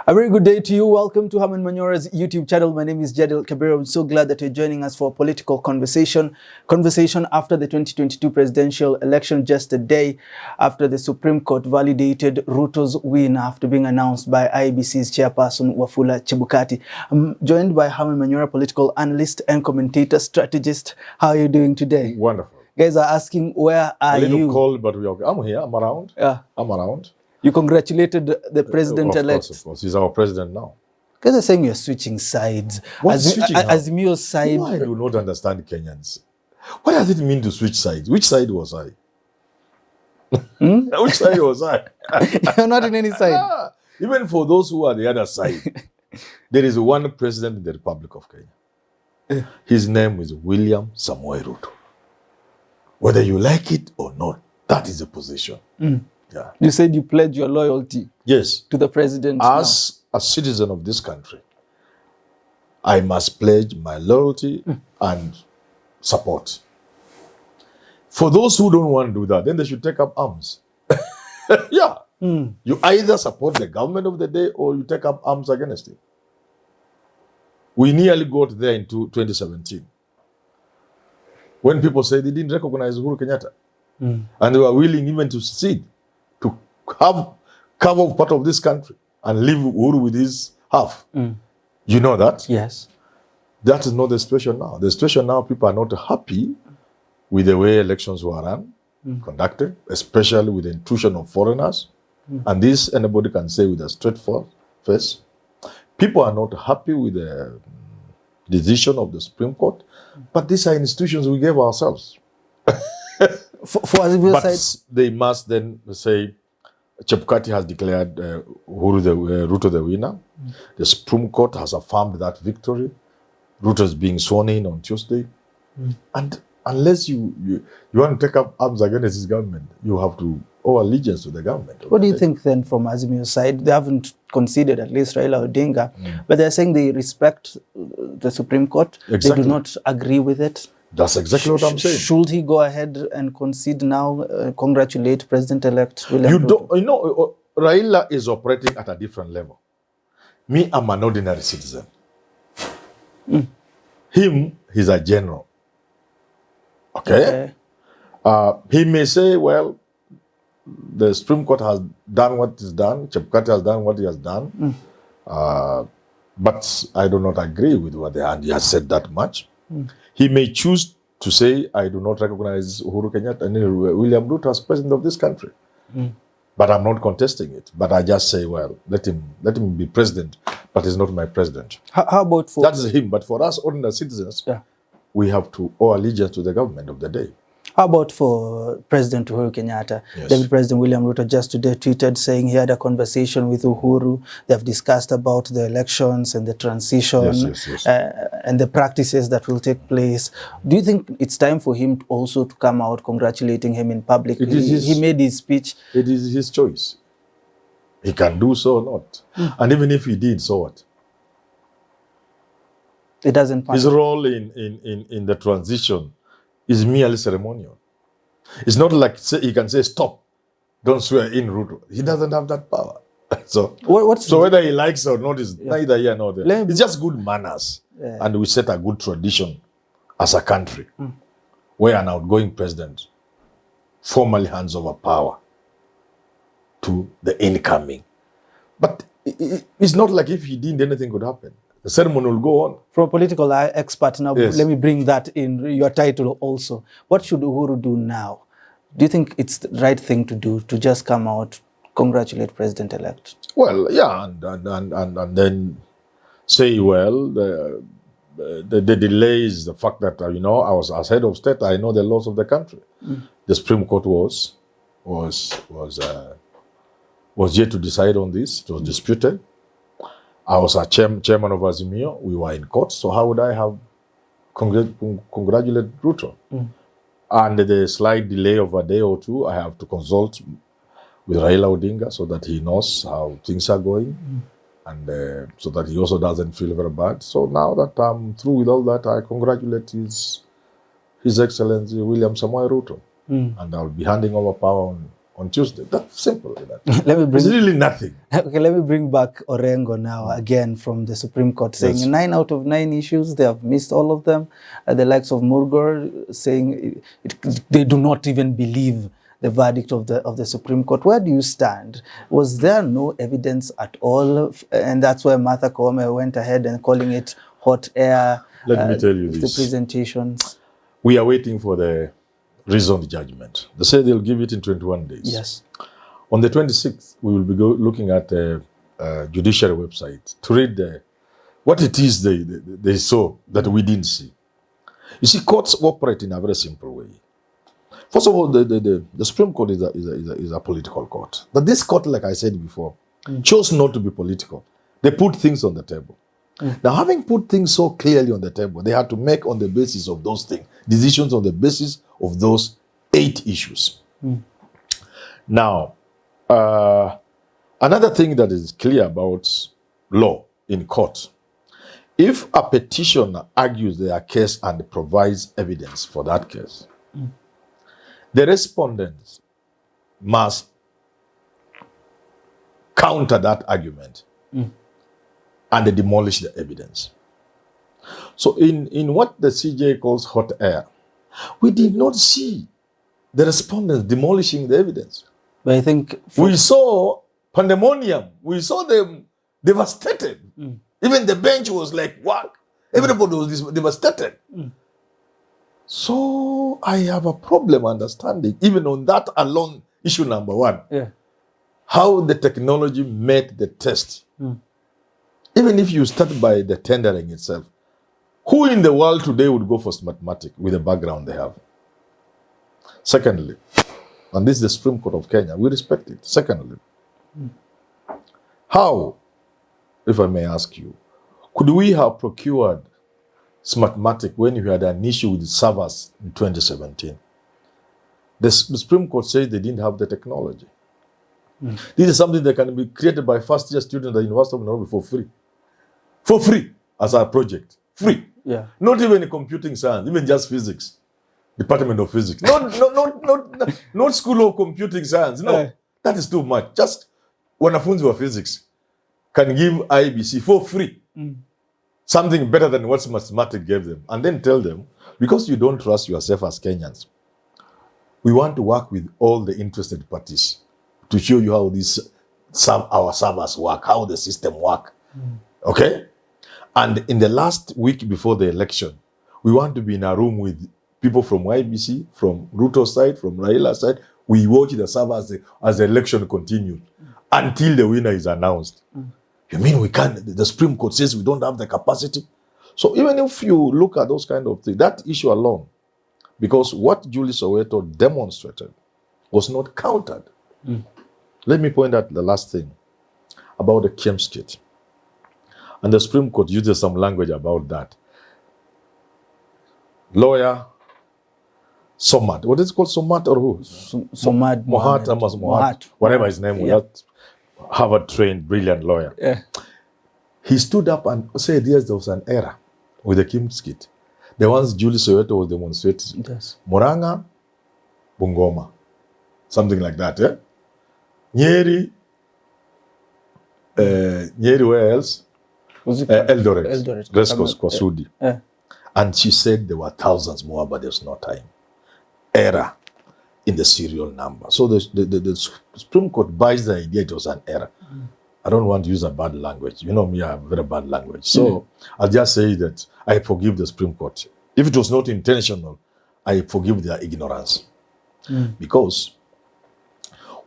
A very good day to you. Welcome to Herman Manyora's YouTube channel. My name is Jadil Kabir. I'm so glad that you're joining us for a political conversation after the 2022 presidential election, just a day after the Supreme Court validated Ruto's win after being announced by IEBC's chairperson, Wafula Chebukati. I'm joined by Herman Manyora, political analyst and commentator, strategist. How are you doing today? Wonderful. Guys are asking, where are you? A little cold, but we're okay. I'm here. I'm around. Yeah. I'm around. You congratulated the president-elect. Of course. He's our president now. Guys are saying you're switching sides. Azimio's side. I do not understand Kenyans. What does it mean to switch sides? Which side was I? Which side was I? You're not in any side. Even for those who are the other side, there is one president in the Republic of Kenya. His name is William Samoei Ruto. Whether you like it or not, that is the position. Yeah. You said you pledge your loyalty to the president. As a citizen of this country, I must pledge my loyalty and support. For those who don't want to do that, then they should take up arms. Yeah. You either support the government of the day or you take up arms against it. We nearly got there in 2017. When people say they didn't recognize Uhuru Kenyatta. And they were willing even to cede, to cover part of this country and leave Uhuru with his half. You know that? Yes. That is not the situation now. The situation now, people are not happy with the way elections were run, conducted, especially with the intrusion of foreigners. And this anybody can say with a straight face. People are not happy with the decision of the Supreme Court, but these are institutions we gave ourselves. But they must then say, Chebukati has declared Ruto the winner. The Supreme Court has affirmed that victory. Ruto is being sworn in on Tuesday. And unless you want to take up arms against this government, you have to owe allegiance to the government. What do you think then from Azimio's side? They haven't conceded, at least Raila Odinga, but they're saying they respect the Supreme Court. Exactly. They do not agree with it. That's exactly what I'm saying. Should he go ahead and concede now, congratulate President-elect William Ruto? You know, Raila is operating at a different level. Me, I'm an ordinary citizen. Him, he's a general. Okay? He may say, well, the Supreme Court has done what is done, Chebukati has done what he has done, but I do not agree with what he has said that much. He may choose to say, I do not recognize Uhuru Kenyatta and William Ruto as president of this country. But I'm not contesting it. But I just say, well, let him be president, but he's not my president. How about for... That is him. But for us ordinary citizens, we have to owe allegiance to the government of the day. How about for President Uhuru Kenyatta? Yes. David President William Ruto just today tweeted saying he had a conversation with Uhuru. They've discussed about the elections and the transition and the practices that will take place. Do you think it's time for him also to come out congratulating him in public? He made his speech. It is his choice. He can do so or not. And even if he did, so what? It doesn't matter. His role in the transition is merely ceremonial. It's not like he can say, stop, don't swear in Ruto. He doesn't have that power. So whether he likes or not is neither here nor there. It's just good manners. And we set a good tradition as a country where an outgoing president formally hands over power to the incoming. But it's not like if he didn't, anything could happen. The ceremony will go on. From a political expert now, let me bring that in your title also. What should Uhuru do now? Do you think it's the right thing to do, to just come out, congratulate President-elect? Well, yeah, and then say, well, the delay is the fact that, you know, I was as head of state, I know the laws of the country. The Supreme Court was yet to decide on this. It was disputed. I was a chairman of Azimio. We were in court. So how would I have congratulated Ruto? And the slight delay of a day or two, I have to consult with Raila Odinga so that he knows how things are going. And so that he also doesn't feel very bad. So now that I'm through with all that, I congratulate His Excellency William Samoei Ruto. And I'll be handing over power on on Tuesday. That's simple. Let me It's bring really nothing. okay, let me bring back Orengo now again from the Supreme Court saying Yes. 9 out of 9 issues, they have missed all of them. The likes of Murgor saying they do not even believe the verdict of the Supreme Court. Where do you stand? Was there no evidence at all? And that's why Martha Koome went ahead and calling it hot air. Let me tell you the this. presentations. We are waiting for the reasoned judgment. They say they'll give it in 21 days. Yes. On the 26th, we will be looking at the judiciary website to read what it is they saw that we didn't see. You see, courts operate in a very simple way. First of all, the Supreme Court is a political court. But this court, like I said before, chose not to be political. They put things on the table. Now, having put things so clearly on the table, they had to make on the basis of those things, decisions on the basis of those 8 issues. Now, another thing that is clear about law in court, if a petitioner argues their case and provides evidence for that case, the respondents must counter that argument and they demolish the evidence. So in what the CJ calls hot air, we did not see the respondents demolishing the evidence. But I think we saw pandemonium. We saw them devastated. Even the bench was like, what? Everybody was devastated. So I have a problem understanding, even on that alone, issue number 1, how the technology met the test. Even if you start by the tendering itself, who in the world today would go for mathematics with the background they have? Secondly, and this is the Supreme Court of Kenya, we respect it. Secondly, how, if I may ask you, could we have procured Smartmatic when we had an issue with servers in 2017? The Supreme Court says they didn't have the technology. This is something that can be created by first-year students at the University of Nairobi for free. For free, as a project. Free. Yeah. Not even in computing science, even just physics. Department of Physics. Not School of Computing Science. No, that is too much. Just wanafunzi wa physics can give IBC for free. Something better than what mathematics gave them. And then tell them, because you don't trust yourself as Kenyans, we want to work with all the interested parties to show you how our servers work, how the system work. Okay? And in the last week before the election, we want to be in a room with people from YBC, from Ruto's side, from Raila's side. We watch the servers as the election continues until the winner is announced. You mean we can't? The Supreme Court says we don't have the capacity? So even if you look at those kind of things, that issue alone, because what Julie Soweto demonstrated was not countered. Let me point out the last thing about the Kemps kit. And the Supreme Court uses some language about that. Lawyer Somat. What is it called? Somat or who? Somad Mohat. Whatever his name was. Harvard-trained, brilliant lawyer. He stood up and said, yes, there was an error with the Kemps kit. The ones Julie Soweto was demonstrating. Yes. Murang'a, Bungoma. Something like that, yeah? Nyeri, where else? Eldoret. Rescos, Kwasudi. And she said there were thousands more, but there's no time. Error in the serial number. So the Supreme Court buys the idea it was an error. I don't want to use a bad language. You know me, I have very bad language. So I'll just say that I forgive the Supreme Court. If it was not intentional, I forgive their ignorance. Because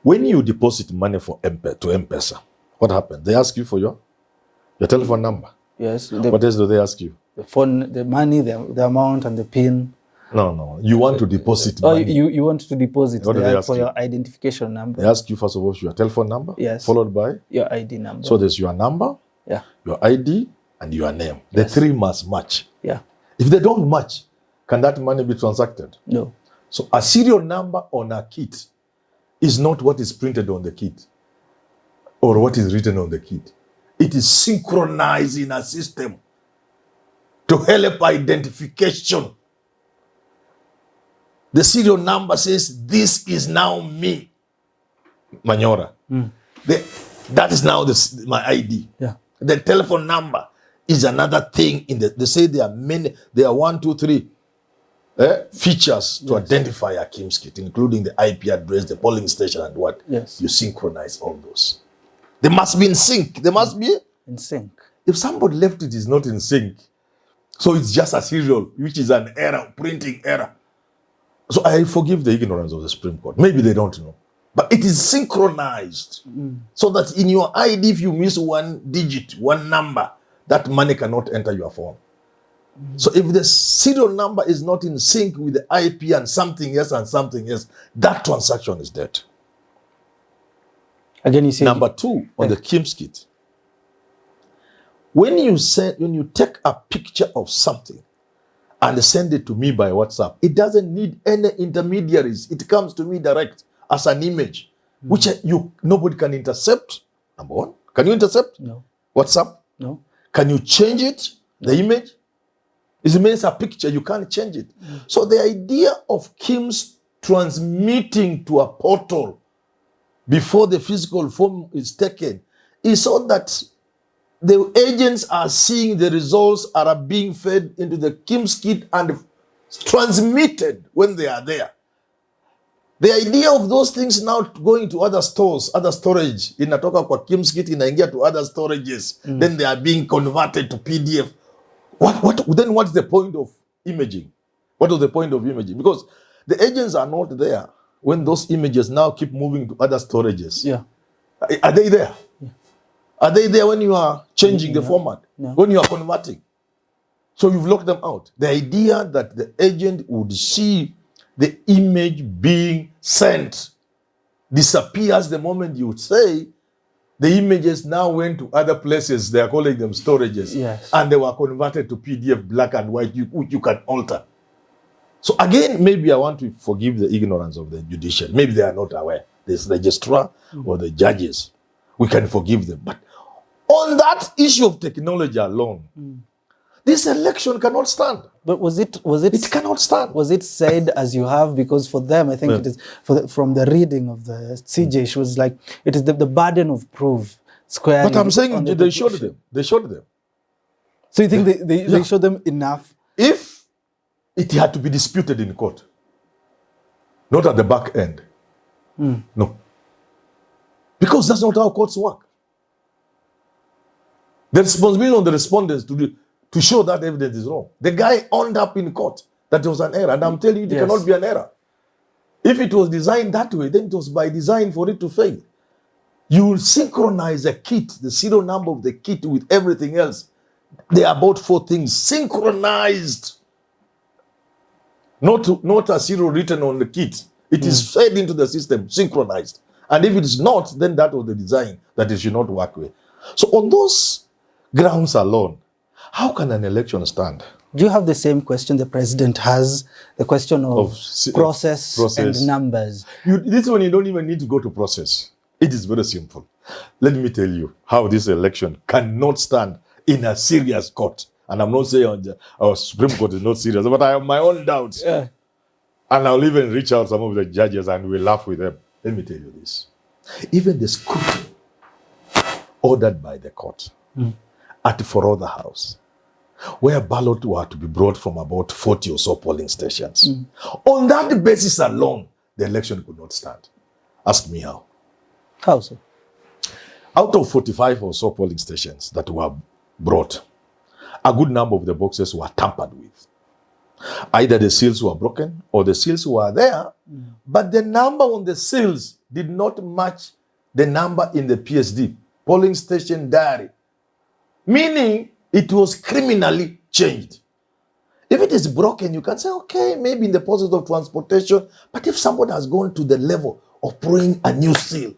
when you deposit money to M-Pesa, what happens? They ask you for your telephone number. Yes. What else do they ask you? The phone, the money, the amount, and the PIN. No. You want to deposit money. You want to deposit What do they ask for you? your identification number. They ask you, first of all, your telephone number. Yes. Followed by? Your ID number. So there's your number, your ID, and your name. The 3 must match. Yeah. If they don't match, can that money be transacted? No. So a serial number on a kit is not what is printed on the kit or what is written on the kit. It is synchronized in a system to help identification. The serial number says, this is now me. Manyora. That is now my ID. Yeah. The telephone number is another thing. They say there are many. There are 1, 2, 3 features to identify a Kim's kit, including the IP address, the polling station, and what. Yes. You synchronize all those. They must be in sync. They must be in sync. If somebody left it is not in sync, so it's just a serial, which is an error, printing error. So I forgive the ignorance of the Supreme Court. Maybe they don't know. But it is synchronized so that in your ID, if you miss one digit, one number, that money cannot enter your phone. So if the serial number is not in sync with the IP and something else, that transaction is dead. Again, you say number 2 on the Kim's kit. When you take a picture of something and send it to me by WhatsApp, it doesn't need any intermediaries. It comes to me direct as an image, which nobody can intercept. Number 1. Can you intercept? No. WhatsApp? No. Can you change it? The image? It means a picture, you can't change it. So the idea of Kim's transmitting to a portal before the physical form is taken is so that the agents are seeing the results are being fed into the Kim's kit and transmitted when they are there. The idea of those things now going to other stores, other storage, inatoka kwa Kim's kit inaingia to other storages, then they are being converted to PDF. Then what's the point of imaging? What is the point of imaging? Because the agents are not there when those images now keep moving to other storages. Yeah. Are they there? Yeah. Are they there when you are changing the format? No. When you are converting? So you've locked them out. The idea that the agent would see the image being sent disappears the moment you would say the images now went to other places. They are calling them storages. Yes. And they were converted to PDF black and white, which you can alter. So again, maybe I want to forgive the ignorance of the judiciary. Maybe they are not aware. This registrar or the judges. We can forgive them. But on that issue of technology alone, this election cannot stand. But was it? It cannot stand. Was it said as you have? Because for them, I think it is from the reading of the CJ, she was like, it is the burden of proof. Squarely. But I'm saying they showed them. They showed them. So you think they showed them enough? If it had to be disputed in court, not at the back end, no, because that's not how courts work. The responsibility on the respondents to show that evidence is wrong. The guy owned up in court that it was an error, and I'm telling you, it cannot be an error. If it was designed that way, then it was by design for it to fail. You will synchronize a kit, the serial number of the kit with everything else. There are about 4 things synchronized. Not a serial written on the kit. It is fed into the system, synchronized. And if it is not, then that was the design that it should not work with. So on those grounds alone, how can an election stand? Do you have the same question the president has? The question of process and numbers. This one, you don't even need to go to process. It is very simple. Let me tell you how this election cannot stand in a serious court. And I'm not saying our Supreme Court is not serious, but I have my own doubts. Yeah. And I'll even reach out some of the judges and we'll laugh with them. Let me tell you this. Even the scrutiny ordered by the court at for the House, where ballots were to be brought from about 40 or so polling stations. On that basis alone, the election could not stand. Ask me how. How so? Out of 45 or so polling stations that were brought, a good number of the boxes were tampered with. Either the seals were broken or the seals were there, but the number on the seals did not match the number in the PSD, polling station diary. Meaning, it was criminally changed. If it is broken, you can say, okay, maybe in the process of transportation, but if somebody has gone to the level of throwing a new seal,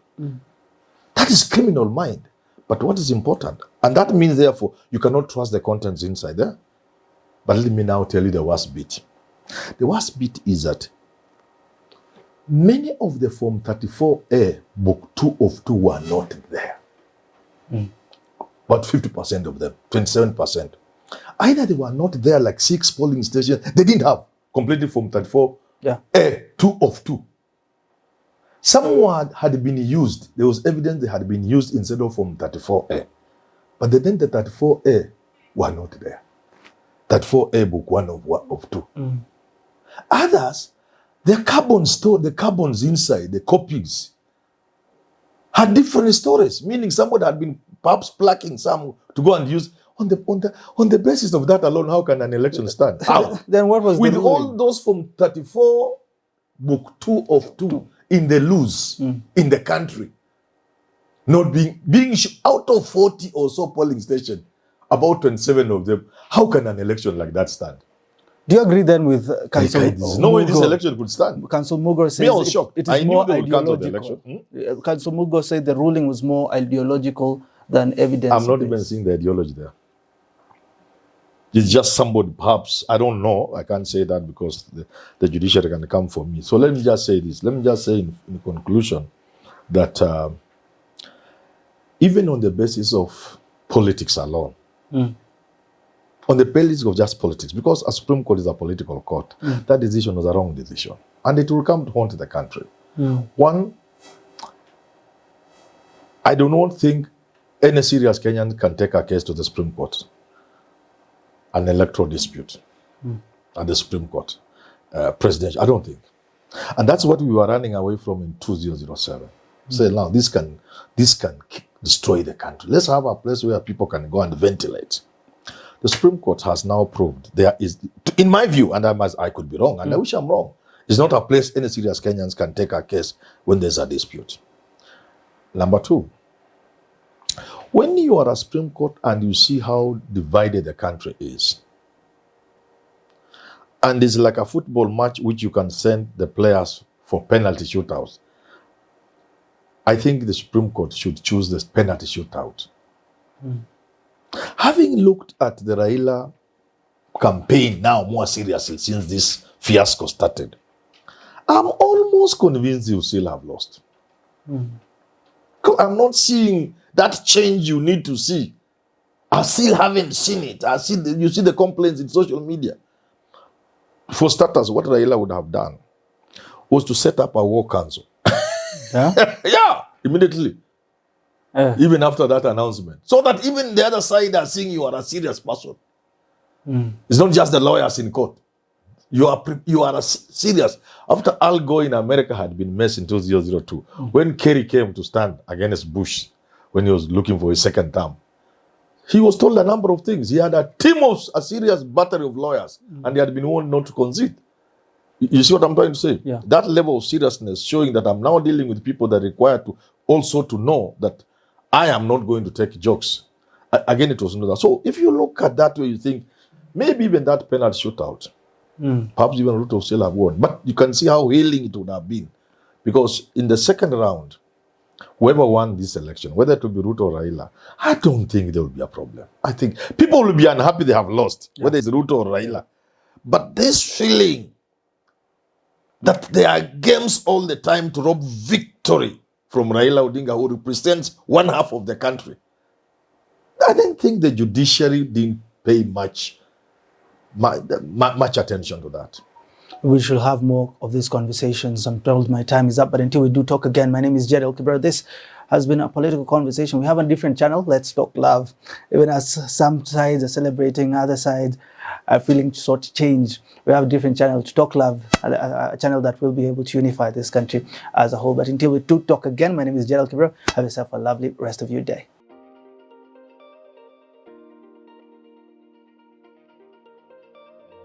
that is criminal mind. But what is important? And that means, therefore, you cannot trust the contents inside there. But let me now tell you the worst bit. The worst bit is that many of the Form 34A, Book 2 of 2 were not there. About 50% of them, 27%. Either they were not there, like 6 polling stations. They didn't have completely Form 34A, 2 of 2. Some had been used. There was evidence they had been used instead of Form 34A. But then the 34A were not there. 34A book 1 of 2. Others, the carbons inside, the copies, had different stories, meaning somebody had been perhaps plucking some to go and use. On the basis of that alone, how can an election stand? How? Then what was with the all those from 34 book 2 of 2 in the loose in the country, not being out of 40 or so polling stations, about 27 of them, how can an election like that stand? Do you agree then with Council There's no way this election could stand. Council Mugo says Me, I was shocked. it is I knew more they would cancel the ideological. election. Council Mugo said the ruling was more ideological than evidence. I'm not even seeing the ideology there. It's just somebody, perhaps, I don't know. I can't say that because the judiciary can come for me. So let me just say this. Let me just say in conclusion that even on the basis of politics alone, on the basis of just politics, because a Supreme Court is a political court, that decision was a wrong decision. And it will come to haunt the country. One, I do not think any serious Kenyan can take a case to the Supreme Court, an electoral dispute at the Supreme Court, presidential. I don't think. And that's what we were running away from in 2007. Say, now, this can destroy the country. Let's have a place where people can go and ventilate. The Supreme Court has now proved there is, in my view, and I could be wrong, and I wish I'm wrong, it's not a place any serious Kenyans can take a case when there's a dispute. Number two, when you are a Supreme Court and you see how divided the country is, and it's like a football match which you can send the players for penalty shootouts, I think the Supreme Court should choose the penalty shootout. Having looked at the Raila campaign now more seriously since this fiasco started, I'm almost convinced you still have lost. I'm not seeing that change you need to see. I still haven't seen it. You see the complaints in social media. For starters, what Raila would have done was to set up a war council. Yeah, immediately. Even after that announcement. So that even the other side are seeing you are a serious person. It's not just the lawyers in court. You are serious. After Al Gore in America had been messed in 2002, when Kerry came to stand against Bush, when he was looking for his second term, he was told a number of things. He had a team of a serious battery of lawyers, and he had been warned not to concede. You see what I'm trying to say? Yeah. That level of seriousness showing that I'm now dealing with people that require to also to know that I am not going to take jokes. Again, it was not that. So if you look at that way, you think maybe even that penalty shootout, perhaps even Ruto still have won. But you can see how healing it would have been. Because in the second round, whoever won this election, whether it will be Ruto or Raila, I don't think there will be a problem. I think people will be unhappy they have lost, whether it's Ruto or Raila. But this feeling that there are games all the time to rob victory from Raila Odinga, who represents one half of the country, I don't think the judiciary didn't pay much attention to that. We should have more of these conversations. I'm told my time is up, but until we do talk again, my name is Jed Kibera. This has been a political conversation. We have a different channel, Let's Talk Love. Even as some sides are celebrating, other sides are feeling sort of change. We have a different channel, to Talk Love, a channel that will be able to unify this country as a whole. But until we do talk again, my name is Jed Kibera. Have yourself a lovely rest of your day.